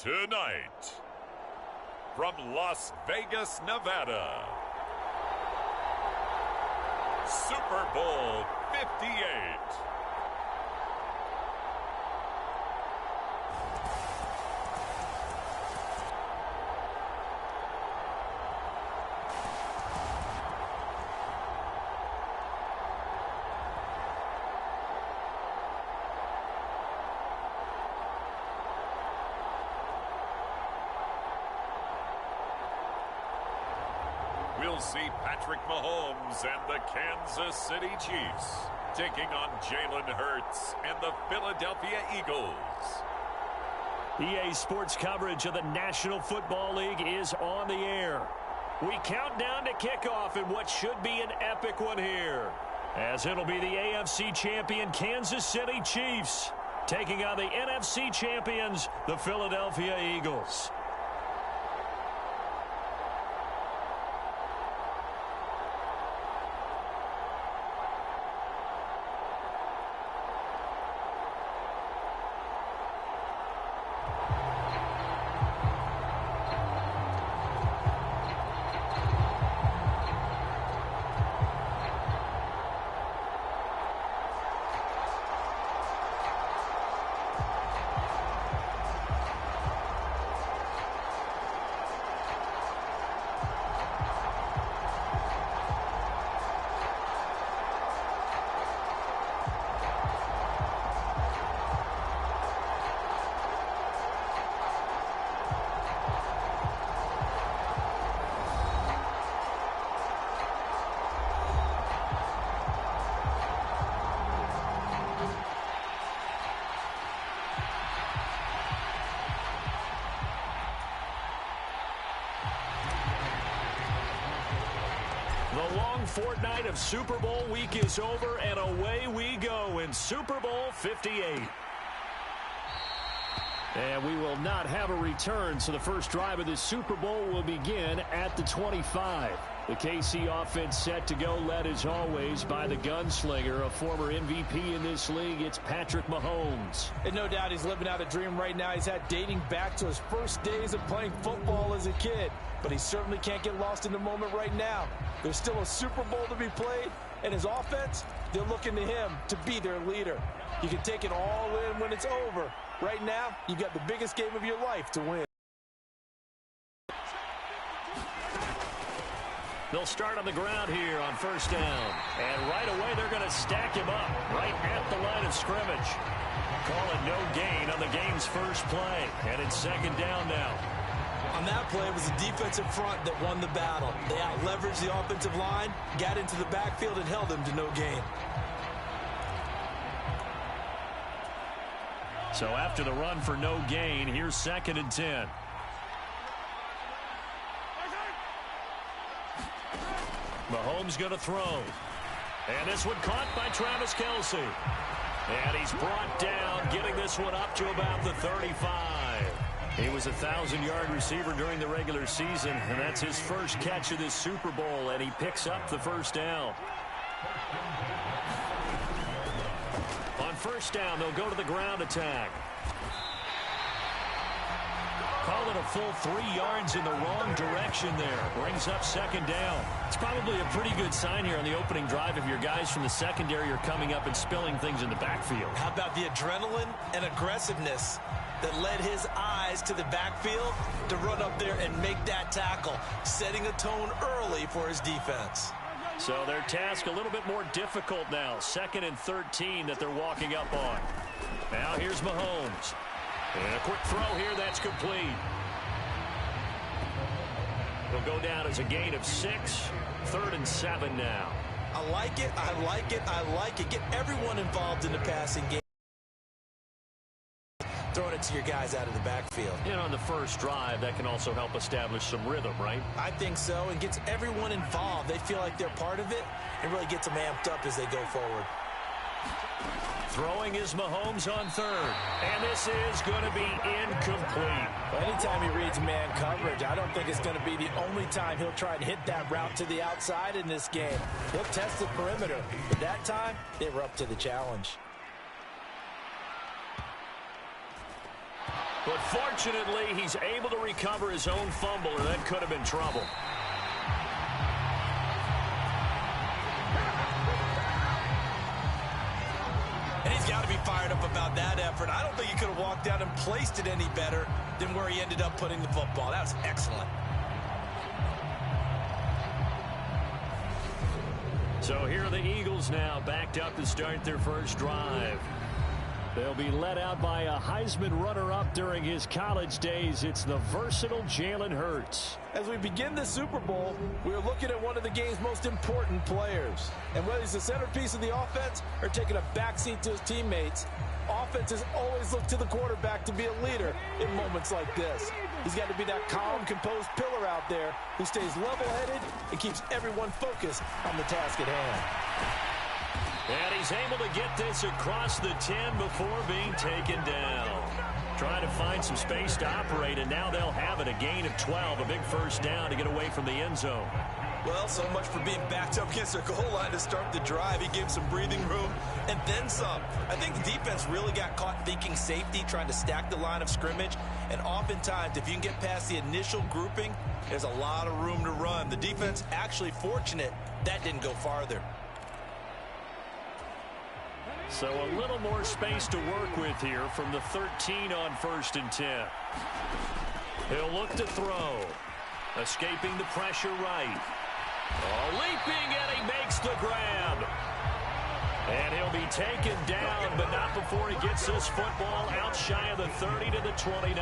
Tonight, from Las Vegas, Nevada, Super Bowl 58. We'll see Patrick Mahomes and the Kansas City Chiefs taking on Jalen Hurts and the Philadelphia Eagles. EA Sports coverage of the National Football League is on the air. We count down to kickoff in what should be an epic one here, as it'll be the AFC champion Kansas City Chiefs taking on the NFC champions, the Philadelphia Eagles. The long fortnight of Super Bowl week is over, and away we go in Super Bowl 58. And we will not have a return, so the first drive of this Super Bowl will begin at the 25. The KC offense set to go, led as always by the gunslinger, a former MVP in this league. It's Patrick Mahomes. And no doubt he's living out a dream right now. He's had dating back to his first days of playing football as a kid. But he certainly can't get lost in the moment right now. There's still a Super Bowl to be played, and his offense, they're looking to him to be their leader. You can take it all in when it's over. Right now, you've got the biggest game of your life to win. They'll start on the ground here on first down. And right away, they're going to stack him up right at the line of scrimmage. Call it no gain on the game's first play. And it's second down now. On that play, it was the defensive front that won the battle. They out-leveraged the offensive line, got into the backfield, and held them to no gain. So after the run for no gain, here's second and 10. Mahomes going to throw. And this one caught by Travis Kelce. And he's brought down, getting this one up to about the 35. He was a 1,000-yard receiver during the regular season, and that's his first catch of this Super Bowl, and he picks up the first down. On first down, they'll go to the ground attack. Call it a full 3 yards in the wrong direction there. Brings up second down. It's probably a pretty good sign here on the opening drive if your guys from the secondary are coming up and spilling things in the backfield. How about the adrenaline and aggressiveness that led his eyes to the backfield to run up there and make that tackle, setting a tone early for his defense. So their task a little bit more difficult now. 2nd and 13 that they're walking up on. Now here's Mahomes. And a quick throw here, that's complete. It'll go down as a gain of 6. 3rd and 7 now. I like it, I like it, I like it. Get everyone involved in the passing game. Throwing it to your guys out of the backfield. And on the first drive, that can also help establish some rhythm, right? I think so, and gets everyone involved. They feel like they're part of it, and really gets them amped up as they go forward. Throwing is Mahomes on 3rd. And this is going to be incomplete. Well, anytime he reads man coverage, I don't think it's going to be the only time he'll try and hit that route to the outside in this game. He'll test the perimeter. But that time, they were up to the challenge. But fortunately, he's able to recover his own fumble, or that could have been trouble. And he's got to be fired up about that effort. I don't think he could have walked out and placed it any better than where he ended up putting the football. That was excellent. So here are the Eagles now, backed up to start their first drive. They'll be led out by a Heisman runner-up during his college days. It's the versatile Jalen Hurts. As we begin the Super Bowl, we're looking at one of the game's most important players. And whether he's the centerpiece of the offense or taking a backseat to his teammates, offenses always look to the quarterback to be a leader in moments like this. He's got to be that calm, composed pillar out there who stays level-headed and keeps everyone focused on the task at hand. And he's able to get this across the 10 before being taken down. Trying to find some space to operate, and now they'll have it. A gain of 12, a big first down to get away from the end zone. Well, so much for being backed up against their goal line to start the drive. He gave some breathing room and then some. I think the defense really got caught thinking safety, trying to stack the line of scrimmage. And oftentimes, if you can get past the initial grouping, there's a lot of room to run. The defense actually fortunate that didn't go farther. So a little more space to work with here from the 13 on 1st and 10. He'll look to throw. Escaping the pressure right. Oh, leaping, and he makes the grab. And he'll be taken down, but not before he gets this football out shy of the 30 to the 29.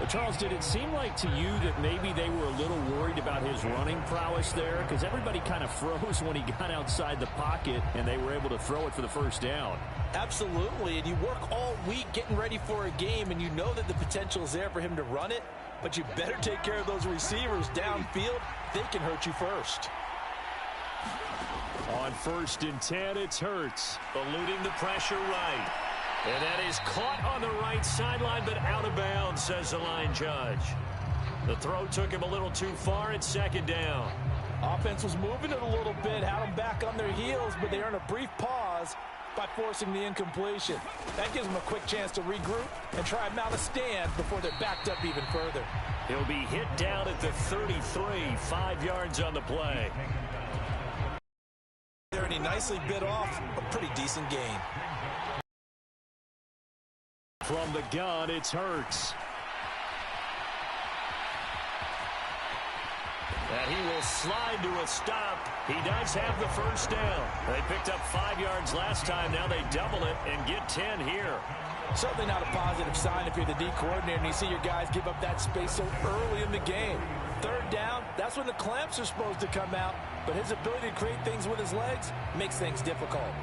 Well, Charles, did it seem like to you that maybe they were a little worried about his running prowess there? Because everybody kind of froze when he got outside the pocket, and they were able to throw it for the first down. Absolutely, and you work all week getting ready for a game, and you know that the potential is there for him to run it, but you better take care of those receivers downfield. They can hurt you first. On 1st and 10, it's Hurts, eluding the pressure right. And that is caught on the right sideline, but out of bounds, says the line judge. The throw took him a little too far. It's 2nd down. Offense was moving it a little bit, had them back on their heels, but they earned a brief pause by forcing the incompletion. That gives them a quick chance to regroup and try and mount a stand before they're backed up even further. He'll be hit down at the 33, 5 yards on the play. There, and he nicely bit off a pretty decent gain. From the gun, it's Hurts. And he will slide to a stop. He does have the first down. They picked up 5 yards last time. Now they double it and get 10 here. Certainly not a positive sign if you're the D coordinator and you see your guys give up that space so early in the game. 3rd down, that's when the clamps are supposed to come out. But his ability to create things with his legs makes things difficult.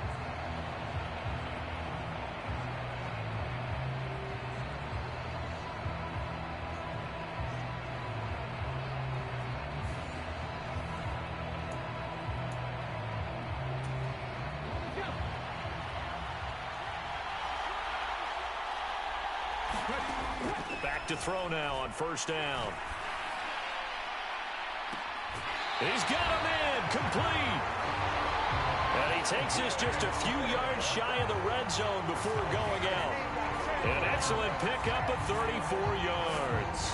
Back to throw now on 1st down. He's got him in, complete. And he takes this just a few yards shy of the red zone before going out. An excellent pickup of 34 yards.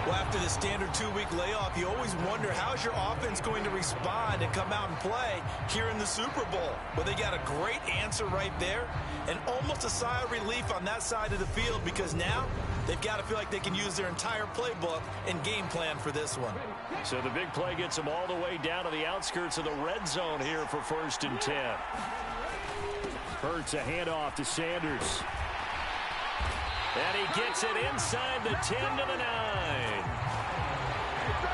Well, after the standard 2-week layoff, you always wonder how's your offense going to respond and come out and play here in the Super Bowl. Well, they got a great answer right there and almost a sigh of relief on that side of the field because now they've got to feel like they can use their entire playbook and game plan for this one. So the big play gets them all the way down to the outskirts of the red zone here for 1st and 10. Hurts a handoff to Sanders. And he gets it inside the 10 to the 9.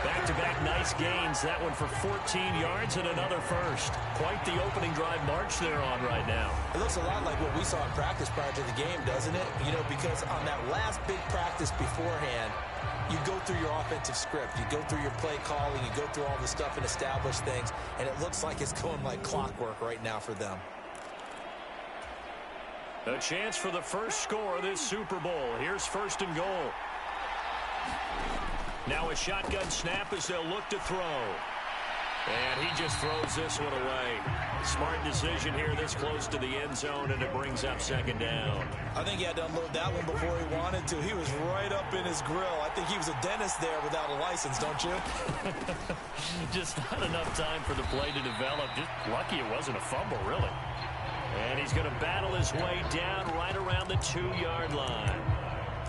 Back-to-back nice gains. That one for 14 yards and another first. Quite the opening drive march they're on right now. It looks a lot like what we saw in practice prior to the game, doesn't it? You know, because on that last big practice beforehand, you go through your offensive script. You go through your play calling. You go through all the stuff and establish things. And it looks like it's going like clockwork right now for them. A chance for the first score of this Super Bowl. Here's 1st and goal. Now a shotgun snap as they'll look to throw. And he just throws this one away. Smart decision here this close to the end zone, and it brings up second down. I think he had to unload that one before he wanted to. He was right up in his grill. I think he was a dentist there without a license, don't you? Just not enough time for the play to develop. Just lucky it wasn't a fumble, really. And he's going to battle his way down right around the 2-yard line.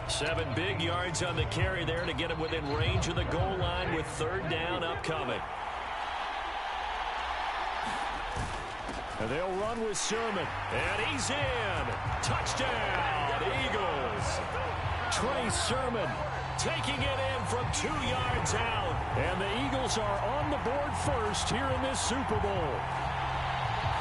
7 big yards on the carry there to get him within range of the goal line with third down upcoming. And they'll run with Sermon. And he's in. Touchdown, Eagles. Trey Sermon taking it in from 2 yards out. And the Eagles are on the board first here in this Super Bowl.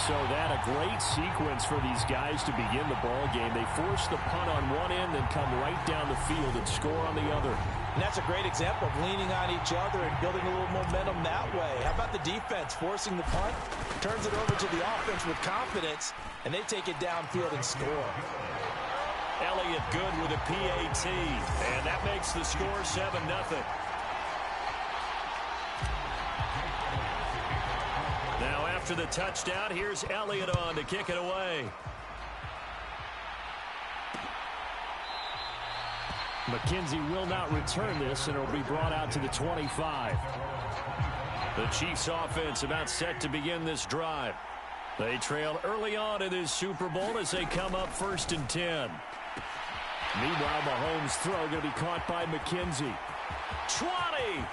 So that a great sequence for these guys to begin the ball game. They force the punt on one end, then come right down the field and score on the other. And that's a great example of leaning on each other and building a little momentum that way. How about the defense forcing the punt? Turns it over to the offense with confidence, and they take it downfield and score. Elliott good with a PAT, and that makes the score 7-0. Now after the touchdown, here's Elliott on to kick it away. McKenzie will not return this, and it will be brought out to the 25. The Chiefs offense about set to begin this drive. They trail early on in this Super Bowl as they come up 1st and 10. Meanwhile, Mahomes' throw going to be caught by McKenzie. 20!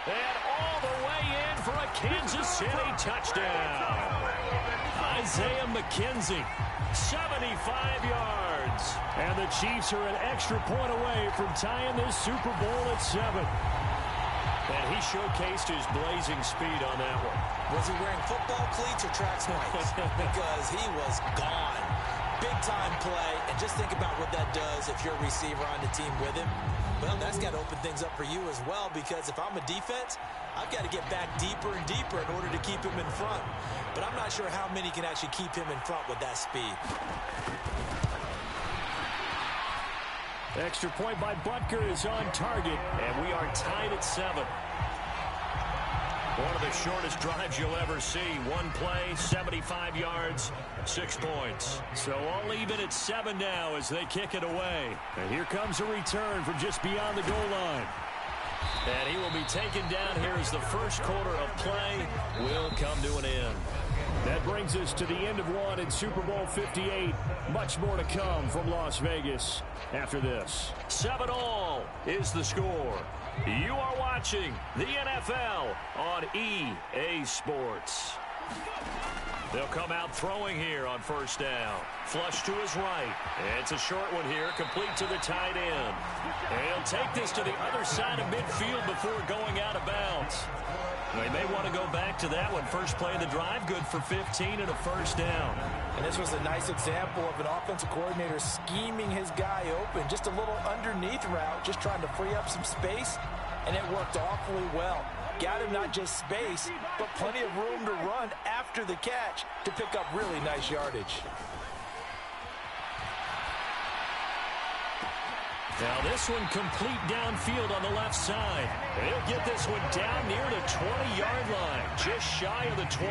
And all the way in for a Kansas City touchdown. Isaiah McKenzie, 75 yards. And the Chiefs are an extra point away from tying this Super Bowl at 7. And he showcased his blazing speed on that one. Was he wearing football cleats or track spikes? Because he was gone. Big-time play. And just think about what that does if you're a receiver on the team with him. Well, that's got to open things up for you as well, because if I'm a defense, I've got to get back deeper and deeper in order to keep him in front. But I'm not sure how many can actually keep him in front with that speed. Extra point by Butker is on target, and we are tied at 7. One of the shortest drives you'll ever see. One play, 75 yards, 6 points. So all even at 7 now as they kick it away. And here comes a return from just beyond the goal line. And he will be taken down here as the first quarter of play will come to an end. That brings us to the end of one in Super Bowl 58. Much more to come from Las Vegas after this. 7-all is the score. You are watching the NFL on EA Sports. They'll come out throwing here on first down. Flush to his right. It's a short one here, complete to the tight end. And he'll take this to the other side of midfield before going out of bounds. They may want to go back to that one. First play of the drive, good for 15 and a first down. And this was a nice example of an offensive coordinator scheming his guy open. Just a little underneath route, just trying to free up some space, and it worked awfully well. Got him not just space, but plenty of room to run after the catch to pick up really nice yardage. Now this one complete downfield on the left side. He'll get this one down near the 20-yard line, just shy of the 20.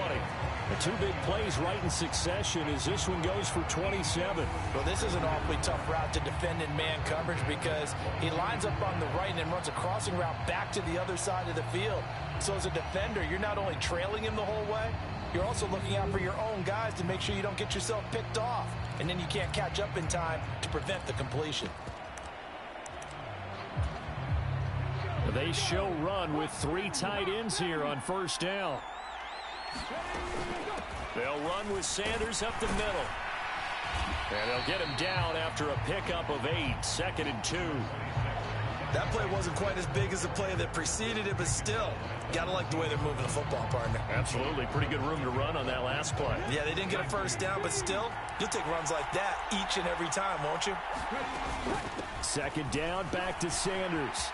The 2 big plays right in succession as this one goes for 27. Well, this is an awfully tough route to defend in man coverage because he lines up on the right and then runs a crossing route back to the other side of the field. So as a defender, you're not only trailing him the whole way, you're also looking out for your own guys to make sure you don't get yourself picked off. And then you can't catch up in time to prevent the completion. They show run with 3 tight ends here on first down. They'll run with Sanders up the middle. And they'll get him down after a pickup of 8, 2nd and 2. That play wasn't quite as big as the play that preceded it, but still, gotta like the way they're moving the football, partner. Absolutely. Pretty good room to run on that last play. Yeah, they didn't get a first down, but still, you'll take runs like that each and every time, won't you? 2nd down, back to Sanders.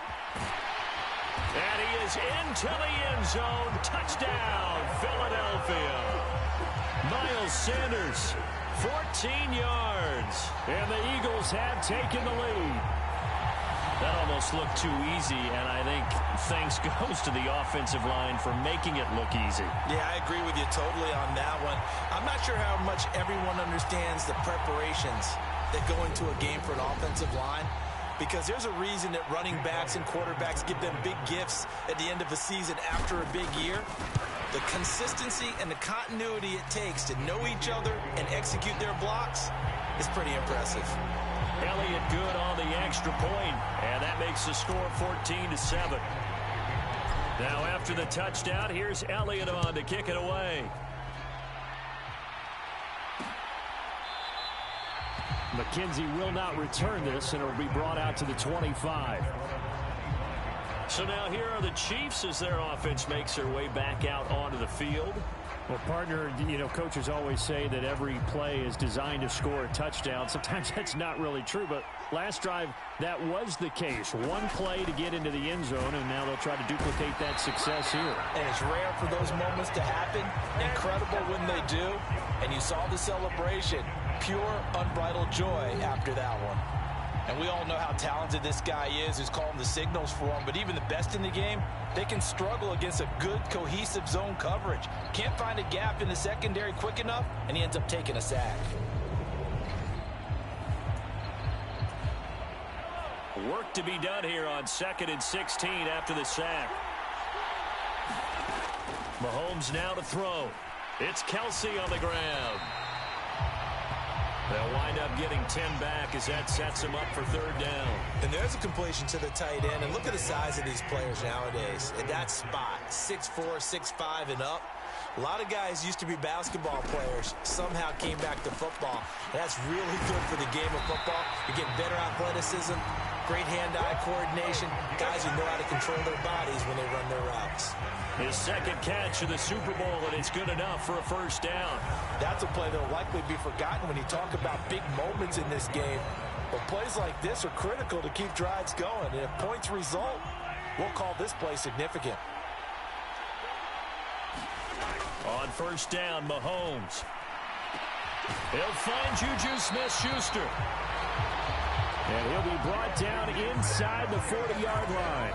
And he is into the end zone. Touchdown, Philadelphia. Miles Sanders, 14 yards. And the Eagles have taken the lead. That almost looked too easy, and I think thanks goes to the offensive line for making it look easy. Yeah, I agree with you totally on that one. I'm not sure how much everyone understands the preparations that go into a game for an offensive line, because there's a reason that running backs and quarterbacks give them big gifts at the end of a season after a big year. The consistency and the continuity it takes to know each other and execute their blocks is pretty impressive. Elliott good on the extra point, and that makes the score 14-7. Now after the touchdown, here's Elliott on to kick it away. McKenzie will not return this, and it will be brought out to the 25. So now here are the Chiefs as their offense makes their way back out onto the field. Well, partner, you know, coaches always say that every play is designed to score a touchdown. Sometimes that's not really true, but last drive, that was the case. One play to get into the end zone, and now they'll try to duplicate that success here. And it's rare for those moments to happen. Incredible when they do. And you saw the celebration. Pure, unbridled joy after that one. And we all know how talented this guy is who's calling the signals for him. But even the best in the game, they can struggle against a good, cohesive zone coverage. Can't find a gap in the secondary quick enough, and he ends up taking a sack. Work to be done here on 2nd and 16 after the sack. Mahomes now to throw. It's Kelsey on the ground. They'll wind up getting 10 back as that sets them up for 3rd down. And there's a completion to the tight end. And look at the size of these players nowadays. At that spot, 6'4", 6'5", and up. A lot of guys used to be basketball players, somehow came back to football. And that's really good for the game of football. You're getting better athleticism, great hand-eye coordination, guys who know how to control their bodies when they run their routes. His 2nd catch of the Super Bowl, and it's good enough for a 1st down. That's a play that will likely be forgotten when you talk about big moments in this game. But plays like this are critical to keep drives going. And if points result, we'll call this play significant. On 1st down, Mahomes. He'll find Juju Smith-Schuster. And he'll be brought down inside the 40-yard line.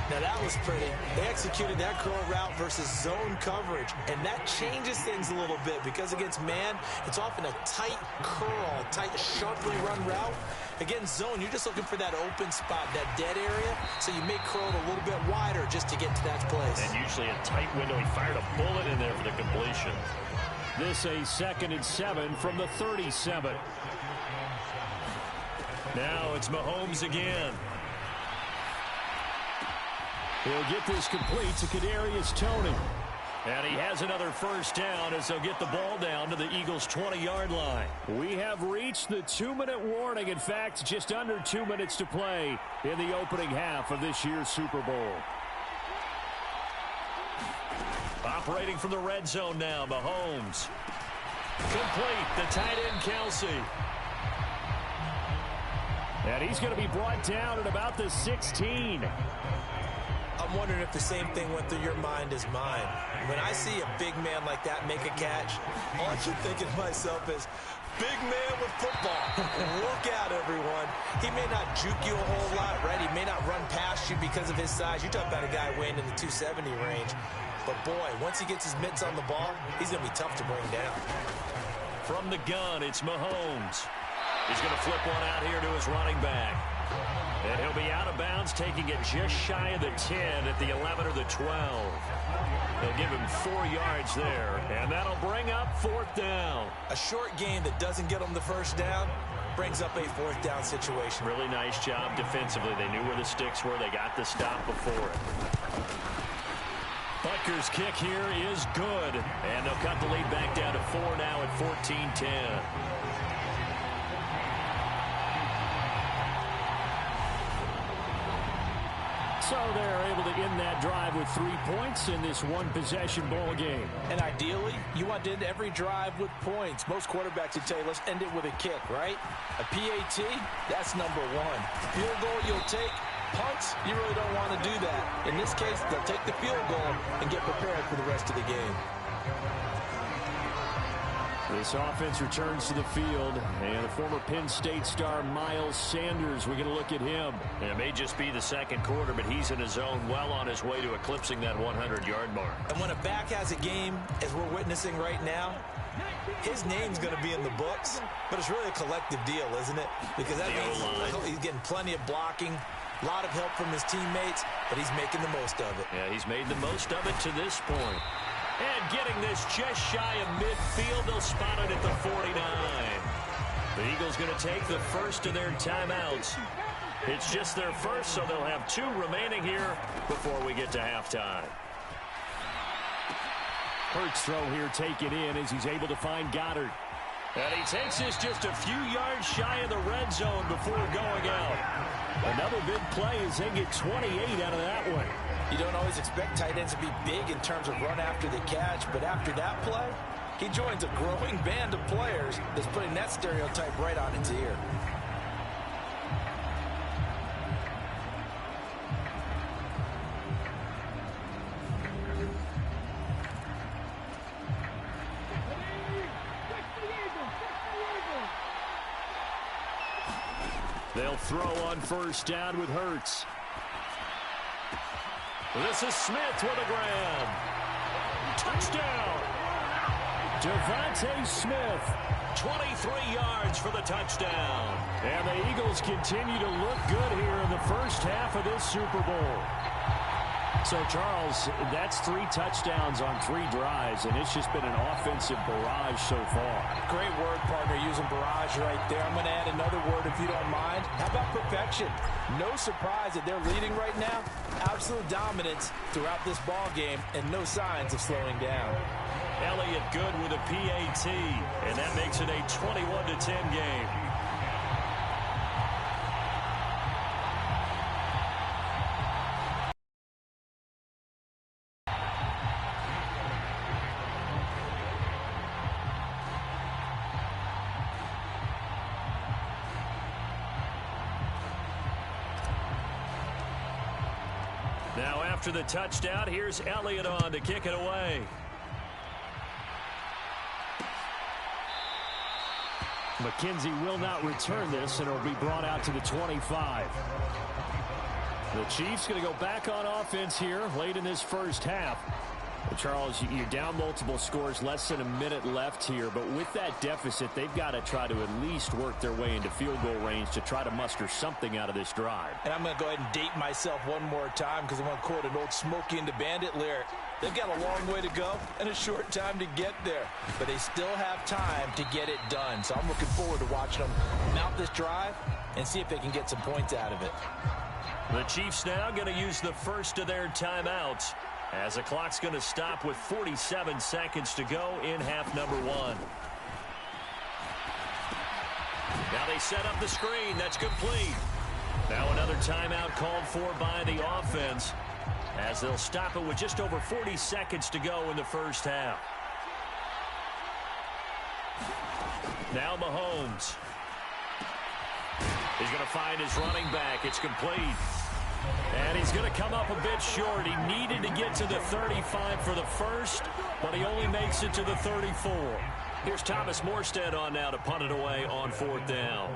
Now that was pretty. They executed that curl route versus zone coverage, and that changes things a little bit because against man, it's often a tight curl, tight, sharply run route. Against zone, you're just looking for that open spot, that dead area, so you may curl it a little bit wider just to get to that place. And usually a tight window. He fired a bullet in there for the completion. This a 2nd and 7 from the 37. Now it's Mahomes again. He'll get this complete to Kadarius Toney. And he has another 1st down as they'll get the ball down to the Eagles' 20-yard line. We have reached the 2-minute warning. In fact, just under 2 minutes to play in the opening half of this year's Super Bowl. Operating from the red zone now, Mahomes. Complete, the tight end Kelsey. And he's going to be brought down at about the 16. I'm wondering if the same thing went through your mind as mine. When I see a big man like that make a catch, all I keep thinking to myself is, big man with football. Look out, everyone. He may not juke you a whole lot, right? He may not run past you because of his size. You talk about a guy weighing in the 270 range. But, boy, once he gets his mitts on the ball, he's going to be tough to bring down. From the gun, it's Mahomes. He's going to flip one out here to his running back. And he'll be out of bounds, taking it just shy of the 10 at the 11 or the 12. They'll give him 4 yards there, and that'll bring up 4th down. A short gain that doesn't get them the 1st down brings up a 4th down situation. Really nice job defensively. They knew where the sticks were. They got the stop before it. Butker's kick here is good, and they'll cut the lead back down to 4 now at 14-10. So they're able to end that drive with 3 points in this one-possession ball game. And ideally, you want to end every drive with points. Most quarterbacks would tell you, let's end it with a kick, right? A PAT, that's number 1. Field goal you'll take. Punts, you really don't want to do that. In this case, they'll take the field goal and get prepared for the rest of the game. This offense returns to the field, and the former Penn State star Miles Sanders, we're going to look at him. And it may just be the second quarter, but he's in his zone, well on his way to eclipsing that 100-yard mark. And when a back has a game, as we're witnessing right now, his name's going to be in the books, but it's really a collective deal, isn't it? Because that means he's getting plenty of blocking, a lot of help from his teammates, but he's making the most of it. Yeah, he's made the most of it to this point. And getting this just shy of midfield, they'll spot it at the 49. The Eagles going to take the first of their timeouts. It's just their first, so they'll have 2 remaining here before we get to halftime. Hurts throw here taken in as he's able to find Goddard. And he takes this just a few yards shy of the red zone before going out. Another big play as they get 28 out of that one. You don't always expect tight ends to be big in terms of run after the catch, but after that play, he joins a growing band of players that's putting that stereotype right on its ear. They'll throw on first down with Hurts. This is Smith with a grab. Touchdown! Devontae Smith, 23 yards for the touchdown. And the Eagles continue to look good here in the first half of this Super Bowl. So, Charles, that's 3 touchdowns on 3 drives, and it's just been an offensive barrage so far. Great word, partner, using barrage right there. I'm going to add another word if you don't mind. How about perfection? No surprise that they're leading right now. Absolute dominance throughout this ball game, and no signs of slowing down. Elliott good with a PAT, and that makes it a 21-10 game. Now after the touchdown, here's Elliott on to kick it away. McKenzie will not return this, and it'll be brought out to the 25. The Chiefs going to go back on offense here late in this first half. Well, Charles, you're down multiple scores, less than a minute left here, but with that deficit, they've got to try to at least work their way into field goal range to try to muster something out of this drive. And I'm going to go ahead and date myself one more time because I'm going to quote an old Smokey and the Bandit lyric. They've got a long way to go and a short time to get there, but they still have time to get it done. So I'm looking forward to watching them mount this drive and see if they can get some points out of it. The Chiefs now going to use the first of their timeouts, as the clock's going to stop with 47 seconds to go in half number 1. Now they set up the screen. That's complete. Now another timeout called for by the offense, as they'll stop it with just over 40 seconds to go in the first half. Now Mahomes. He's going to find his running back. It's complete. And he's going to come up a bit short. He needed to get to the 35 for the first, but he only makes it to the 34. Here's Thomas Morstead on now to punt it away on 4th down.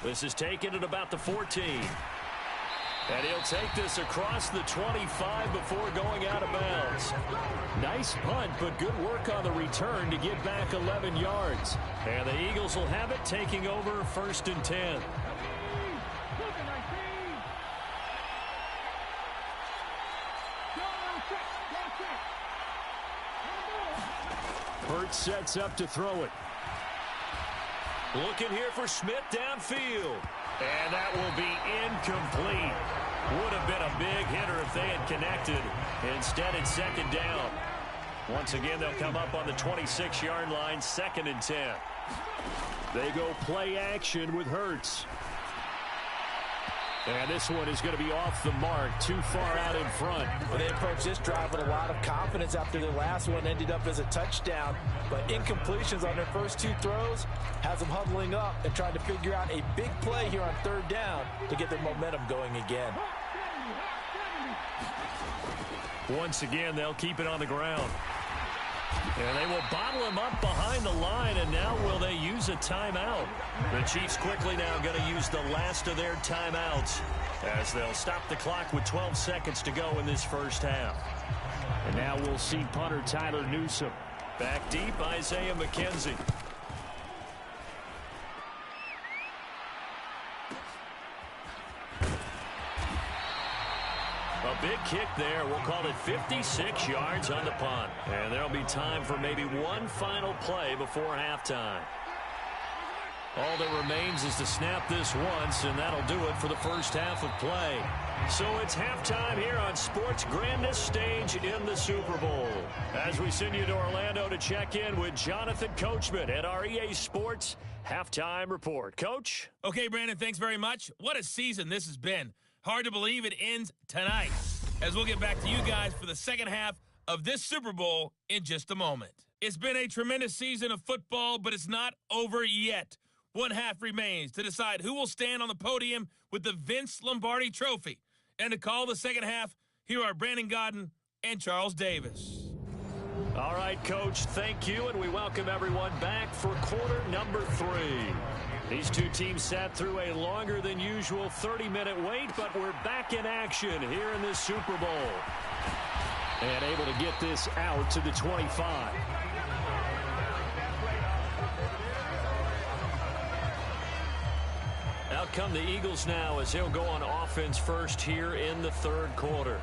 This is taken at about the 14. And he'll take this across the 25 before going out of bounds. Nice punt, but good work on the return to get back 11 yards. And the Eagles will have it, taking over 1st and 10. Hurts sets up to throw it. Looking here for Smith downfield. And that will be incomplete. Would have been a big hitter if they had connected. Instead, it's 2nd down. Once again, they'll come up on the 26-yard line, 2nd and 10. They go play action with Hurts. And this one is going to be off the mark, too far out in front. Well, they approached this drive with a lot of confidence after their last one ended up as a touchdown. But incompletions on their first 2 throws has them huddling up and trying to figure out a big play here on 3rd down to get their momentum going again. Once again, they'll keep it on the ground. And they will bottle him up behind the line, and now will they use a timeout? The Chiefs quickly now going to use the last of their timeouts as they'll stop the clock with 12 seconds to go in this first half. And now we'll see punter Tyler Newsome. Back deep, Isaiah McKenzie. A big kick there. We'll call it 56 yards on the punt. And there'll be time for maybe one final play before halftime. All that remains is to snap this once, and that'll do it for the first half of play. So it's halftime here on sports' grandest stage in the Super Bowl. As we send you to Orlando to check in with Jonathan Coachman at our EA Sports Halftime Report. Coach? Okay, Brandon, thanks very much. What a season this has been. Hard to believe it ends tonight, as we'll get back to you guys for the second half of this Super Bowl in just a moment. It's been a tremendous season of football, but it's not over yet. One half remains to decide who will stand on the podium with the Vince Lombardi Trophy. And to call the second half, here are Brandon Godden and Charles Davis. All right, Coach, thank you, and we welcome everyone back for quarter number 3. These two teams sat through a longer than usual 30-minute wait, but we're back in action here in this Super Bowl. And able to get this out to the 25. Out come the Eagles now as they'll go on offense first here in the third quarter.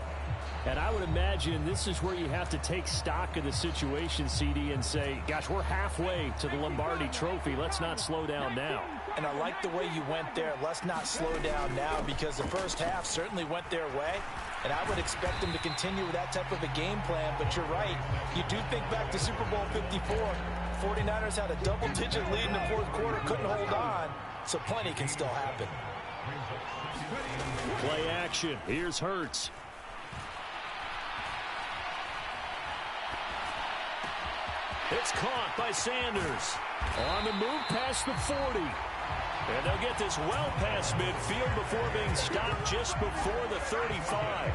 And I would imagine this is where you have to take stock of the situation, CD, and say, gosh, we're halfway to the Lombardi Trophy. Let's not slow down now. And I like the way you went there. Let's not slow down now, because the first half certainly went their way. And I would expect them to continue with that type of a game plan. But you're right. You do think back to Super Bowl 54. 49ers had a double-digit lead in the fourth quarter, couldn't hold on. So plenty can still happen. Play action. Here's Hurts. It's caught by Sanders. On the move past the 40. And they'll get this well past midfield before being stopped just before the 35.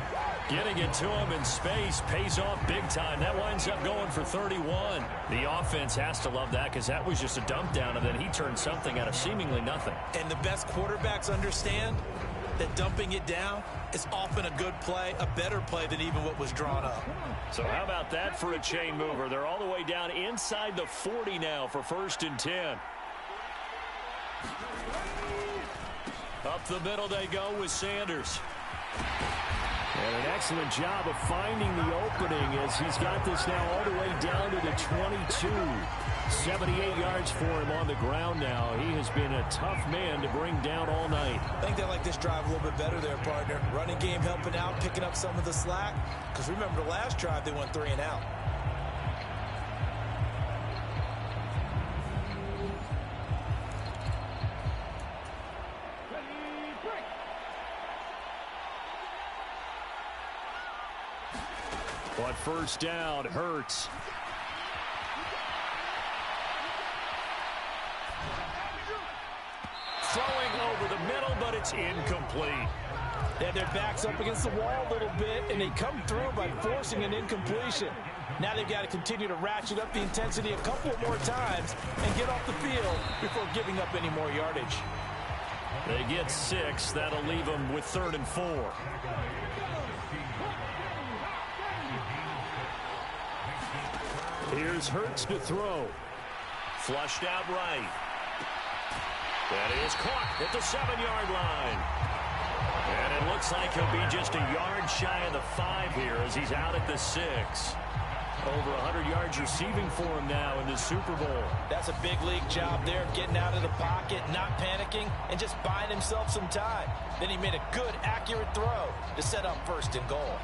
Getting it to him in space pays off big time. That winds up going for 31. The offense has to love that, because that was just a dump down, and then he turned something out of seemingly nothing. And the best quarterbacks understand that dumping it down is often a good play, a better play than even what was drawn up. So how about that for a chain mover? They're all the way down inside the 40 now for 1st and 10. Up the middle they go with Sanders. And an excellent job of finding the opening as he's got this now all the way down to the 22. 78 yards for him on the ground now. He has been a tough man to bring down all night. I think they like this drive a little bit better there, partner. Running game helping out, picking up some of the slack. Because remember, the last drive they went 3 and out. But first down, Hurts. Throwing over the middle, but it's incomplete. They had their backs up against the wall a little bit, and they come through by forcing an incompletion. Now they've got to continue to ratchet up the intensity a couple more times and get off the field before giving up any more yardage. They get 6. That'll leave them with 3rd and 4. Here's Hurts to throw. Flushed out right. That is caught at the 7-yard line. And it looks like he'll be just a yard shy of the 5 here as he's out at the 6. Over 100 yards receiving for him now in this Super Bowl. That's a big league job there, getting out of the pocket, not panicking, and just buying himself some time. Then he made a good, accurate throw to set up 1st and goal.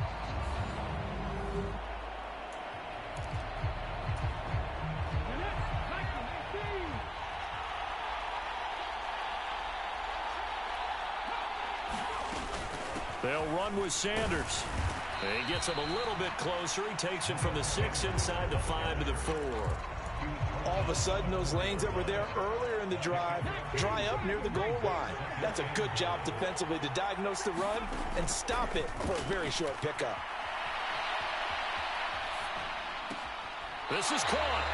They'll run with Sanders. He gets him a little bit closer. He takes it from the 6 inside the 5 to the 4. All of a sudden, those lanes that were there earlier in the drive dry up near the goal line. That's a good job defensively to diagnose the run and stop it for a very short pickup. This is caught.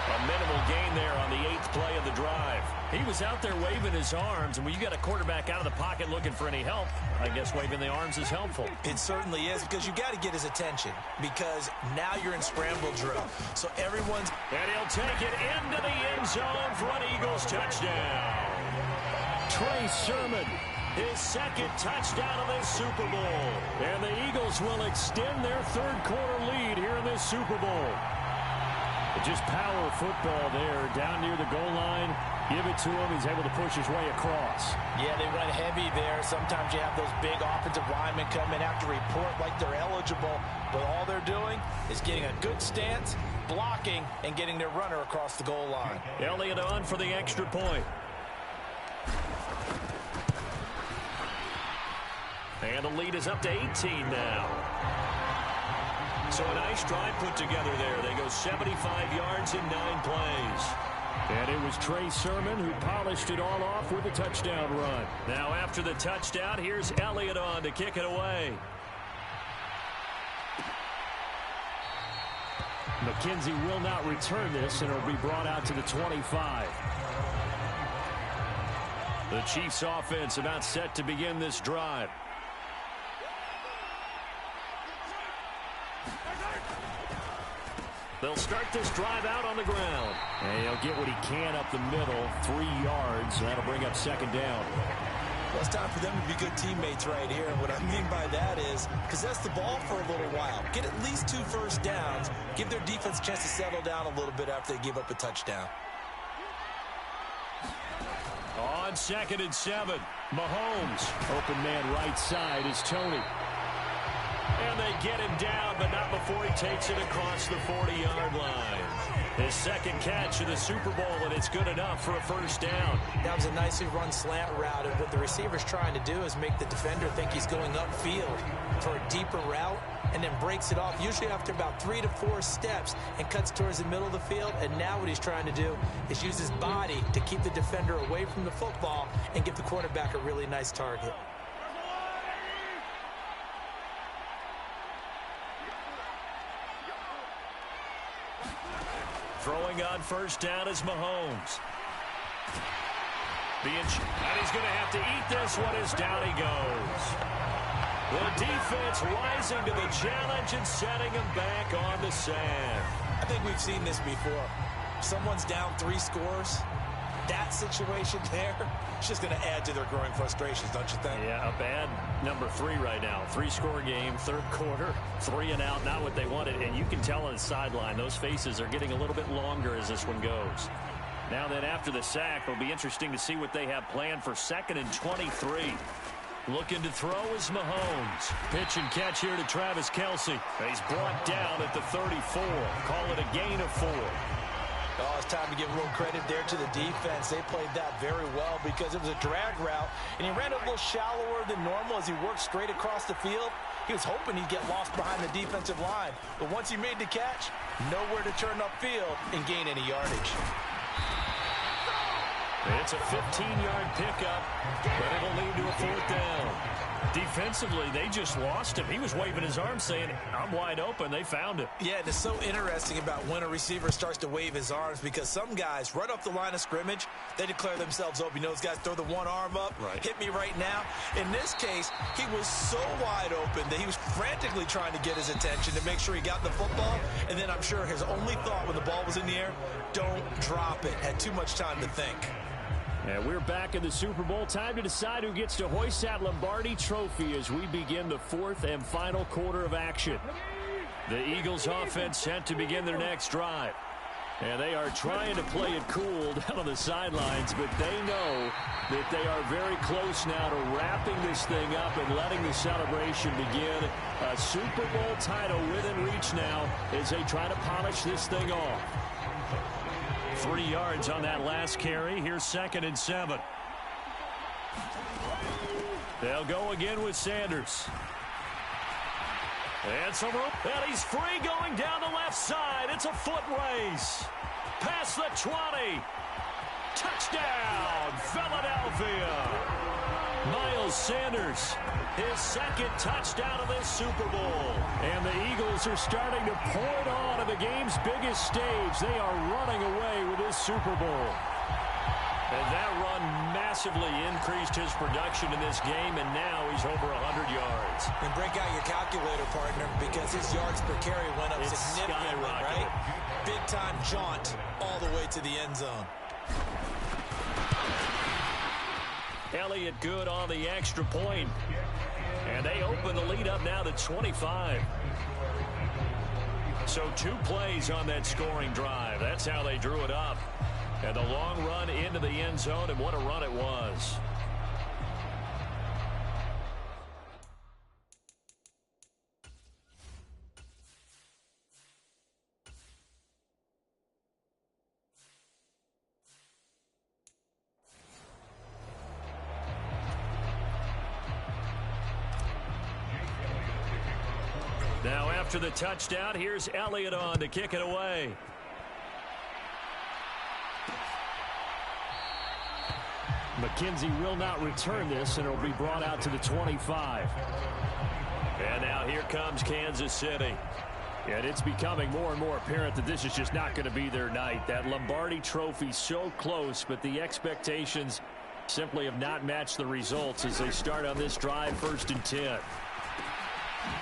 A minimal gain there on the 8th play of the drive. He was out there waving his arms, and when you got a quarterback out of the pocket looking for any help, I guess waving the arms is helpful. It certainly is, because you got to get his attention, because now you're in scramble drill. So everyone's... And he'll take it into the end zone for an Eagles touchdown. Trey Sermon, his second touchdown of this Super Bowl. And the Eagles will extend their third quarter lead here in this Super Bowl. Just power football there down near the goal line. Give it to him. He's able to push his way across. Yeah, they went heavy there. Sometimes you have those big offensive linemen come in, have to report like they're eligible. But all they're doing is getting a good stance, blocking, and getting their runner across the goal line. Elliott on for the extra point. And the lead is up to 18 now. So a nice drive put together there. They go 75 yards in 9 plays. And it was Trey Sermon who polished it all off with a touchdown run. Now after the touchdown, here's Elliott on to kick it away. McKenzie will not return this, and it'll be brought out to the 25. The Chiefs offense about set to begin this drive. They'll start this drive out on the ground. And he'll get what he can up the middle, 3 yards. That'll bring up second down. Well, it's time for them to be good teammates right here. And what I mean by that is possess the ball for a little while. Get at least 2 first downs. Give their defense a chance to settle down a little bit after they give up a touchdown. On 2nd and 7, Mahomes. Open man right side is Tony. And they get him down, but not before he takes it across the 40-yard line. His second catch of the Super Bowl, and it's good enough for a first down. That was a nicely run slant route, and what the receiver's trying to do is make the defender think he's going upfield for a deeper route, and then breaks it off, usually after about 3 to 4 steps, and cuts towards the middle of the field. And now what he's trying to do is use his body to keep the defender away from the football and give the quarterback a really nice target. Throwing on first down is Mahomes. And he's going to have to eat this one as down he goes. The defense rising to the challenge and setting him back on the sand. I think we've seen this before. Someone's down 3 scores. That situation there, it's just going to add to their growing frustrations, don't you think? Yeah, a bad number 3 right now. 3-score game, third quarter, 3 and out, not what they wanted. And you can tell on the sideline, those faces are getting a little bit longer as this one goes. Now then, after the sack, it'll be interesting to see what they have planned for 2nd and 23. Looking to throw is Mahomes. Pitch and catch here to Travis Kelce. He's brought down at the 34. Call it a gain of 4. Oh, it's time to give a little credit there to the defense. They played that very well because it was a drag route, and he ran a little shallower than normal as he worked straight across the field. He was hoping he'd get lost behind the defensive line, but once he made the catch, nowhere to turn upfield and gain any yardage. It's a 15-yard pickup, but it'll lead to a 4th down. Defensively, they just lost him. He was waving his arms saying, I'm wide open. They found him. Yeah, and it's so interesting about when a receiver starts to wave his arms because some guys, right off the line of scrimmage, they declare themselves open. You know, those guys throw the one arm up, hit me right now. In this case, he was so wide open that he was frantically trying to get his attention to make sure he got the football. And then I'm sure his only thought when the ball was in the air, don't drop it. Had too much time to think. And we're back in the Super Bowl. Time to decide who gets to hoist that Lombardi trophy as we begin the 4th and final quarter of action. The Eagles offense set to begin their next drive. And they are trying to play it cool down on the sidelines, but they know that they are very close now to wrapping this thing up and letting the celebration begin. A Super Bowl title within reach now as they try to polish this thing off. 3 yards on that last carry. Here's 2nd and 7. They'll go again with Sanders. And some room. And he's free going down the left side. It's a foot race. Past the 20. Touchdown, Philadelphia. Miles Sanders, his second touchdown of this Super Bowl. And the Eagles are starting to pour it on at the game's biggest stage. They are running away with this Super Bowl. And that run massively increased his production in this game, and now he's over 100 yards. And break out your calculator, partner, because his yards per carry went up significantly, right? Big-time jaunt all the way to the end zone. Elliott good on the extra point. And they open the lead up now to 25. So 2 plays on that scoring drive. That's how they drew it up. And the long run into the end zone, and what a run it was. Now after the touchdown, here's Elliott on to kick it away. McKenzie will not return this, and it'll be brought out to the 25. And now here comes Kansas City. And it's becoming more and more apparent that this is just not going to be their night. That Lombardi trophy so close, but the expectations simply have not matched the results as they start on this drive, 1st and 10.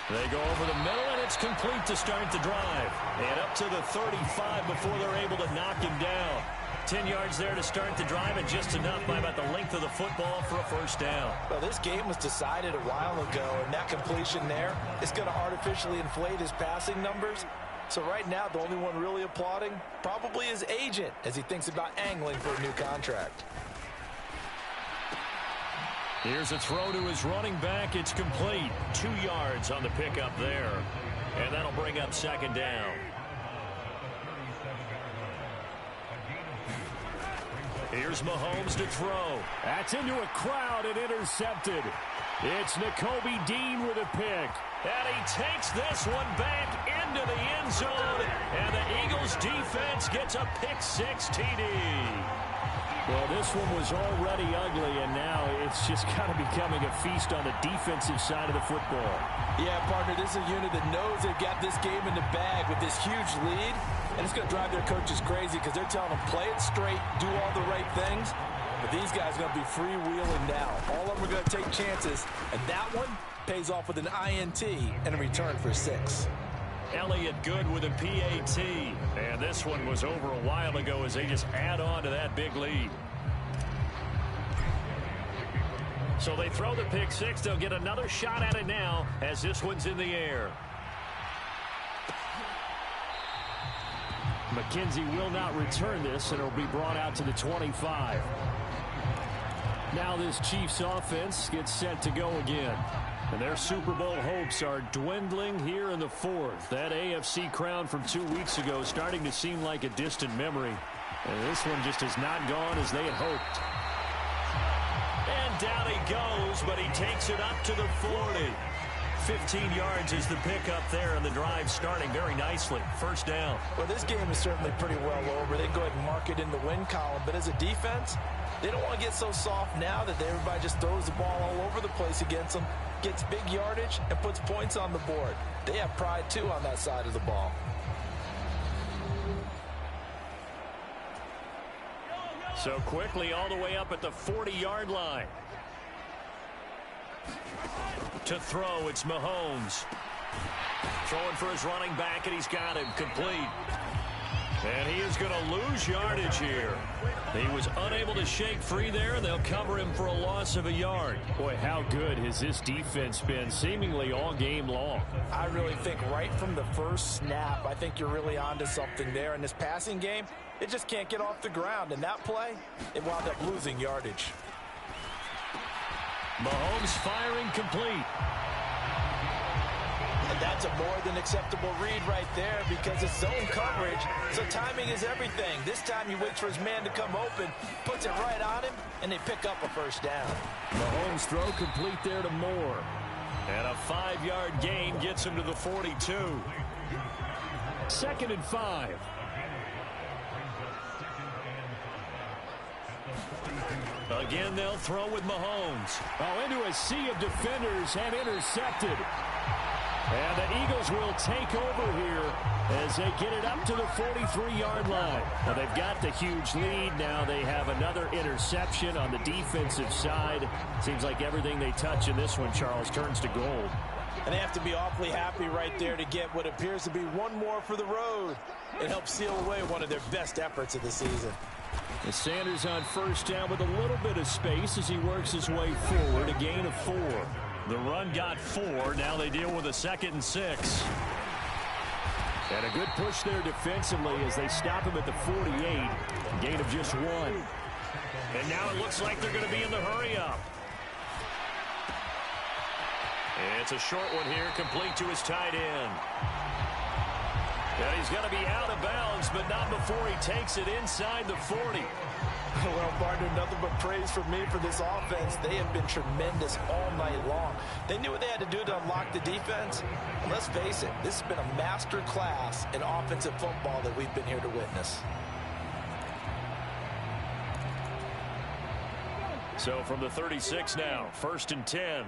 They go over the middle, and it's complete to start the drive. And up to the 35 before they're able to knock him down. 10 yards there to start the drive, and just enough by about the length of the football for a 1st down. Well, this game was decided a while ago, and that completion there is going to artificially inflate his passing numbers. So right now, the only one really applauding probably his agent as he thinks about angling for a new contract. Here's a throw to his running back. It's complete. 2 yards on the pickup there. And that'll bring up 2nd down. Here's Mahomes to throw. That's into a crowd and intercepted. It's Nakobe Dean with a pick. And he takes this one back into the end zone. And the Eagles defense gets a pick-6 TD. Well, this one was already ugly, and now it's just kind of becoming a feast on the defensive side of the football. Yeah, partner, this is a unit that knows they've got this game in the bag with this huge lead, and it's going to drive their coaches crazy because they're telling them play it straight, do all the right things. But these guys are going to be freewheeling now. All of them are going to take chances, and that one pays off with an INT and a return for 6. Elliott good with a PAT. And this one was over a while ago as they just add on to that big lead. So they throw the pick-6. They'll get another shot at it now as this one's in the air. McKenzie will not return this, and it'll be brought out to the 25. Now this Chiefs offense gets set to go again. And their Super Bowl hopes are dwindling here in the 4th. That AFC crown from 2 weeks ago starting to seem like a distant memory. And this one just has not gone as they had hoped. And down he goes, but he takes it up to the 40. 15 yards is the pickup there, and the drive starting very nicely. 1st down. Well, this game is certainly pretty well over. They go ahead and mark it in the win column. But as a defense, they don't want to get so soft now that everybody just throws the ball all over the place against them, gets big yardage, and puts points on the board. They have pride, too, on that side of the ball. So quickly all the way up at the 40-yard line. To throw, it's Mahomes. Throwing for his running back, and he's got him complete. And he is going to lose yardage here. He was unable to shake free there, and they'll cover him for a loss of a yard. Boy, how good has this defense been seemingly all game long? I really think right from the first snap, I think you're really onto something there. In this passing game, it just can't get off the ground. And that play, it wound up losing yardage. Mahomes firing complete. And that's a more than acceptable read right there because it's zone coverage, so timing is everything. This time he waits for his man to come open, puts it right on him, and they pick up a 1st down. Mahomes throw complete there to Moore. And a 5-yard gain gets him to the 42. 2nd and 5. Again, they'll throw with Mahomes. Oh, into a sea of defenders and intercepted. And the Eagles will take over here as they get it up to the 43-yard line. Now, they've got the huge lead. Now they have another interception on the defensive side. Seems like everything they touch in this one, Charles, turns to gold. And they have to be awfully happy right there to get what appears to be one more for the road. It helps seal away one of their best efforts of the season. And Sanders on first down with a little bit of space as he works his way forward. A gain of 4. The run got 4. Now they deal with a 2nd and 6. And a good push there defensively as they stop him at the 48. Gain of just 1. And now it looks like they're going to be in the hurry-up. It's a short one here, complete to his tight end. And he's going to be out of bounds, but not before he takes it inside the 40. Well, partner, nothing but praise from me for this offense. They have been tremendous all night long. They knew what they had to do to unlock the defense. And let's face it, this has been a master class in offensive football that we've been here to witness. So from the 36 now, 1st and 10.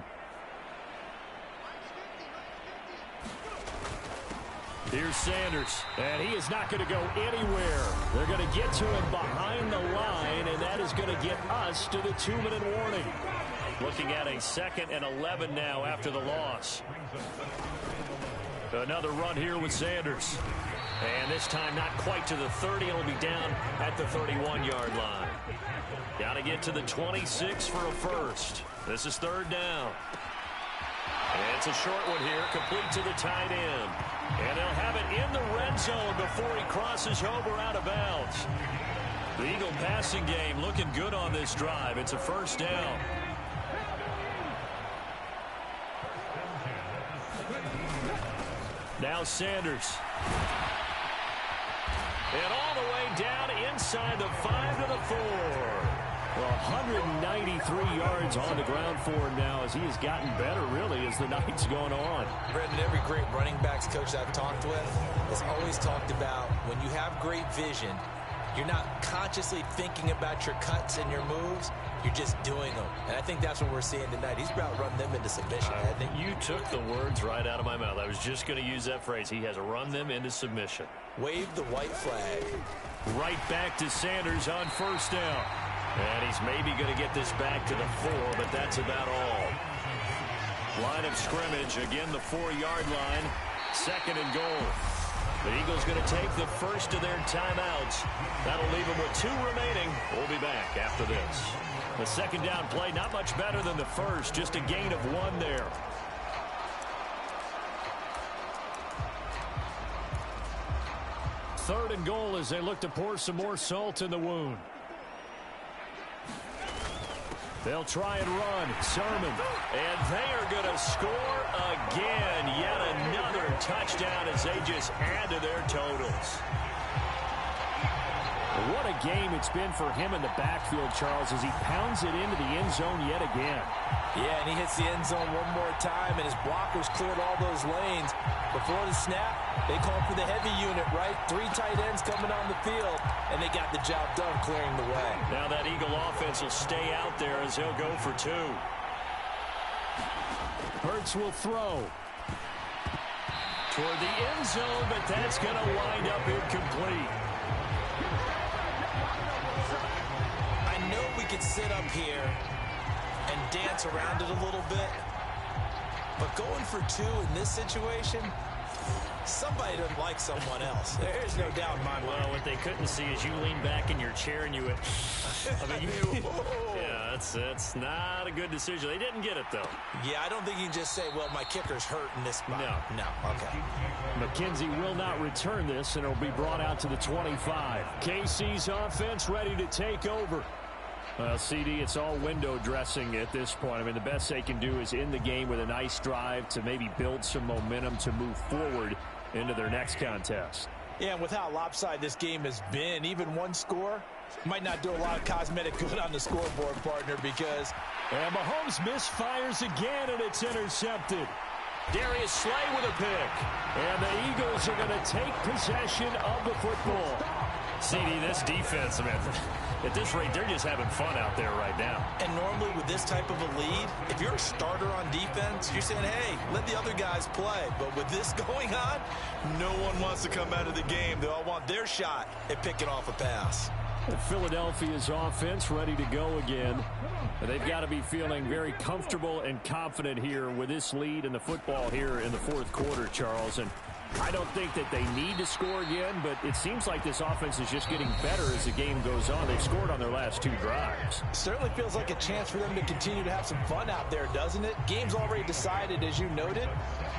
Here's Sanders, and he is not going to go anywhere. They're going to get to him behind the line, and that is going to get us to the 2-minute warning. Looking at a 2nd and 11 now after the loss. Another run here with Sanders. And this time not quite to the 30. It'll be down at the 31-yard line. Got to get to the 26 for a first. This is 3rd down. And it's a short one here, complete to the tight end. And they'll have it in the red zone before he crosses over out of bounds. The Eagle passing game looking good on this drive. It's a 1st down. Now Sanders. And all the way down inside the 5 to the 4. Well, 193 yards on the ground for him now as he has gotten better, really, as the night's gone on. Brendan, every great running backs coach I've talked with has always talked about when you have great vision, you're not consciously thinking about your cuts and your moves. You're just doing them. And I think that's what we're seeing tonight. He's about run them into submission. I think you took the words right out of my mouth. I was just going to use that phrase. He has run them into submission. Wave the white flag. Right back to Sanders on 1st down. And he's maybe going to get this back to the 4, but that's about all. Line of scrimmage, again the 4-yard line, 2nd and goal. The Eagles going to take the first of their timeouts. That'll leave them with 2 remaining. We'll be back after this. The 2nd down play, not much better than the first, just a gain of 1 there. Third and goal as they look to pour some more salt in the wound. They'll try and run. Sermon. And they are going to score again. Yet another touchdown as they just add to their totals. What a game it's been for him in the backfield, Charles, as he pounds it into the end zone yet again. Yeah, and he hits the end zone one more time, and his blockers cleared all those lanes. Before the snap, they called for the heavy unit, right? 3 tight ends coming on the field, and they got the job done clearing the way. Now that Eagle offense will stay out there as he'll go for 2. Hurts will throw. Toward the end zone, but that's going to wind up incomplete. I know we could sit up here and dance around it a little bit, but going for 2 in this situation, somebody doesn't like someone else. There's no doubt in my mind. Well, what they couldn't see is you lean back in your chair and you went, I mean, yeah, that's not a good decision. They didn't get it, though. Yeah, I don't think you can just say, well, my kicker's hurt in this spot. No. Okay. McKenzie will not return this, and it'll be brought out to the 25. KC's offense ready to take over. Well, CD, it's all window dressing at this point. I mean, the best they can do is end the game with a nice drive to maybe build some momentum to move forward into their next contest. Yeah, and with how lopsided this game has been, even 1 score might not do a lot of cosmetic good on the scoreboard, partner, because... And Mahomes misfires again, and it's intercepted. Darius Slay with a pick. And the Eagles are going to take possession of the football. CD, this defense, man, at this rate, they're just having fun out there right now. And normally with this type of a lead, if you're a starter on defense, you're saying, hey, let the other guys play. But with this going on, no one wants to come out of the game. They all want their shot at picking off a pass. Philadelphia's offense ready to go again. They've got to be feeling very comfortable and confident here with this lead in the football here in the fourth quarter, Charles. And I don't think that they need to score again, but it seems like this offense is just getting better as the game goes on. They've scored on their last 2 drives. Certainly feels like a chance for them to continue to have some fun out there, doesn't it? Game's already decided, as you noted.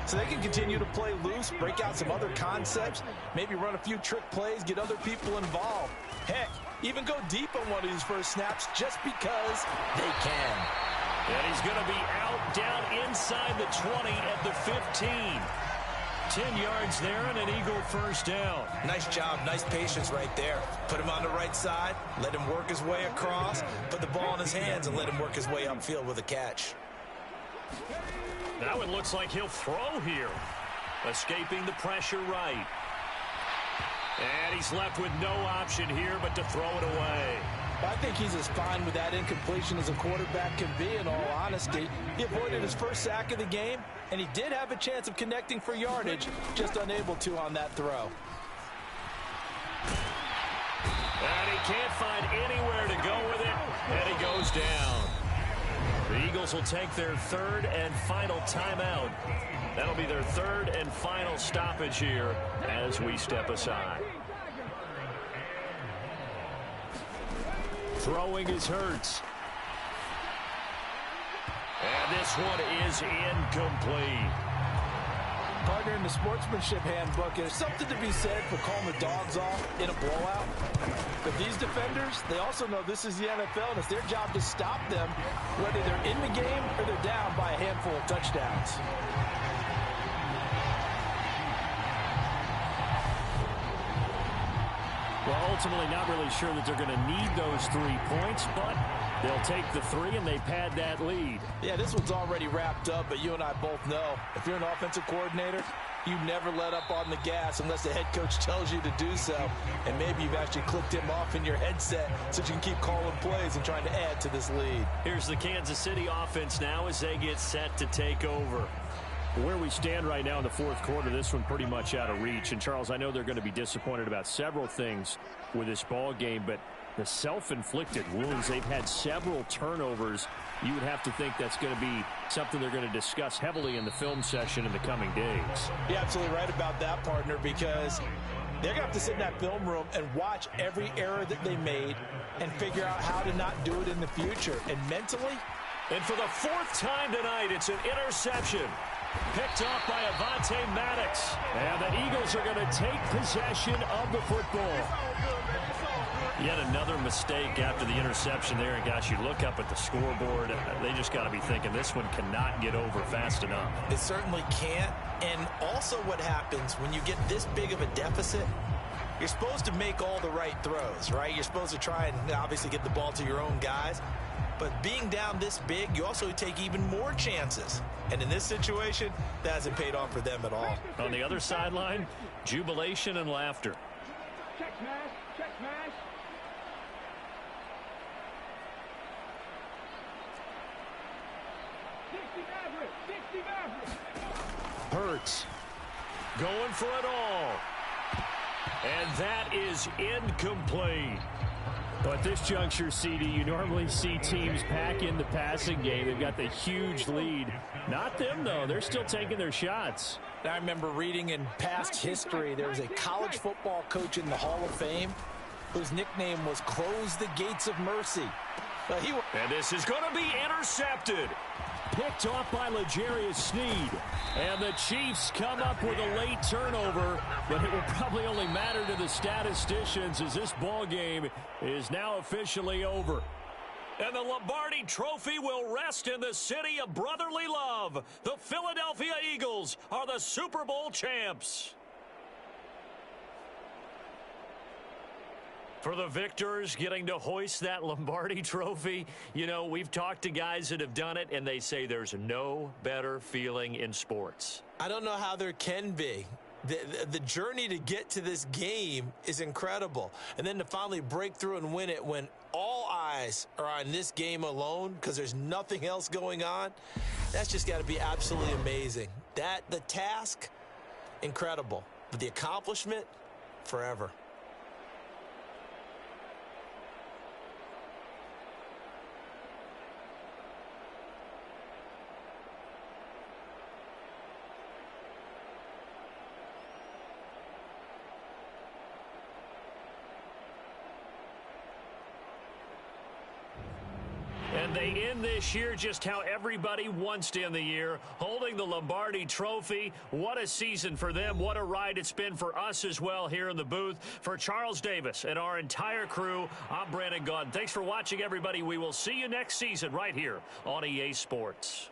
So they can continue to play loose, break out some other concepts, maybe run a few trick plays, get other people involved. Heck, even go deep on one of these first snaps just because they can. And he's going to be out down inside the 20 at the 15. 10 yards there and an Eagle first down. Nice job, nice patience right there. Put him on the right side, let him work his way across, put the ball in his hands and let him work his way upfield with a catch. Now it looks like he'll throw here. Escaping the pressure right. And he's left with no option here but to throw it away. I think he's as fine with that incompletion as a quarterback can be, in all honesty. He avoided his first sack of the game, and he did have a chance of connecting for yardage, just unable to on that throw. And he can't find anywhere to go with it, and he goes down. The Eagles will take their 3rd and final timeout. That'll be their 3rd and final stoppage here as we step aside. Throwing is Hurts. And this one is incomplete. Partner, in the sportsmanship handbook, there's something to be said for calling the dogs off in a blowout. But these defenders, they also know this is the NFL, and it's their job to stop them, whether they're in the game or they're down by a handful of touchdowns. Well, ultimately not really sure that they're going to need those 3 points, but they'll take the 3 and they pad that lead. Yeah, this one's already wrapped up, but you and I both know if you're an offensive coordinator, you never let up on the gas unless the head coach tells you to do so. And maybe you've actually clicked him off in your headset so you can keep calling plays and trying to add to this lead. Here's the Kansas City offense now as they get set to take over. Where we stand right now in the fourth quarter, this one pretty much out of reach. And, Charles, I know they're going to be disappointed about several things with this ball game, but the self-inflicted wounds, they've had several turnovers. You would have to think that's going to be something they're going to discuss heavily in the film session in the coming days. You're absolutely right about that, partner, because they're going to have to sit in that film room and watch every error that they made and figure out how to not do it in the future. And mentally, and for the 4th time tonight, it's an interception. Picked off by Avonte Maddox. And the Eagles are going to take possession of the football. Yet another mistake after the interception there. And, gosh, you look up at the scoreboard. They just got to be thinking this one cannot get over fast enough. It certainly can't. And also what happens when you get this big of a deficit, you're supposed to make all the right throws, right? You're supposed to try and obviously get the ball to your own guys. But being down this big, you also take even more chances. And in this situation, that hasn't paid off for them at all. On the other sideline, jubilation and laughter. Check smash, check smash. Hurts going for it all. And that is incomplete. But at this juncture, CD, you normally see teams pack in the passing game. They've got the huge lead. Not them, though. They're still taking their shots. I remember reading in past history, there was a college football coach in the Hall of Fame whose nickname was Close the Gates of Mercy. And this is going to be intercepted. Picked off by L'Jarius Sneed. And the Chiefs come up with a late turnover, but it will probably only matter to the statisticians as this ball game is now officially over. And the Lombardi Trophy will rest in the city of brotherly love. The Philadelphia Eagles are the Super Bowl champs. For the victors getting to hoist that Lombardi Trophy, you know, we've talked to guys that have done it, and they say there's no better feeling in sports. I don't know how there can be, the journey to get to this game is incredible. And then to finally break through and win it when all eyes are on this game alone because there's nothing else going on, that's just got to be absolutely amazing. The task, incredible. But the accomplishment, forever. And they end this year just how everybody wants to end the year, holding the Lombardi Trophy. What a season for them. What a ride it's been for us as well here in the booth. For Charles Davis and our entire crew, I'm Brandon Gaudin. Thanks for watching, everybody. We will see you next season right here on EA Sports.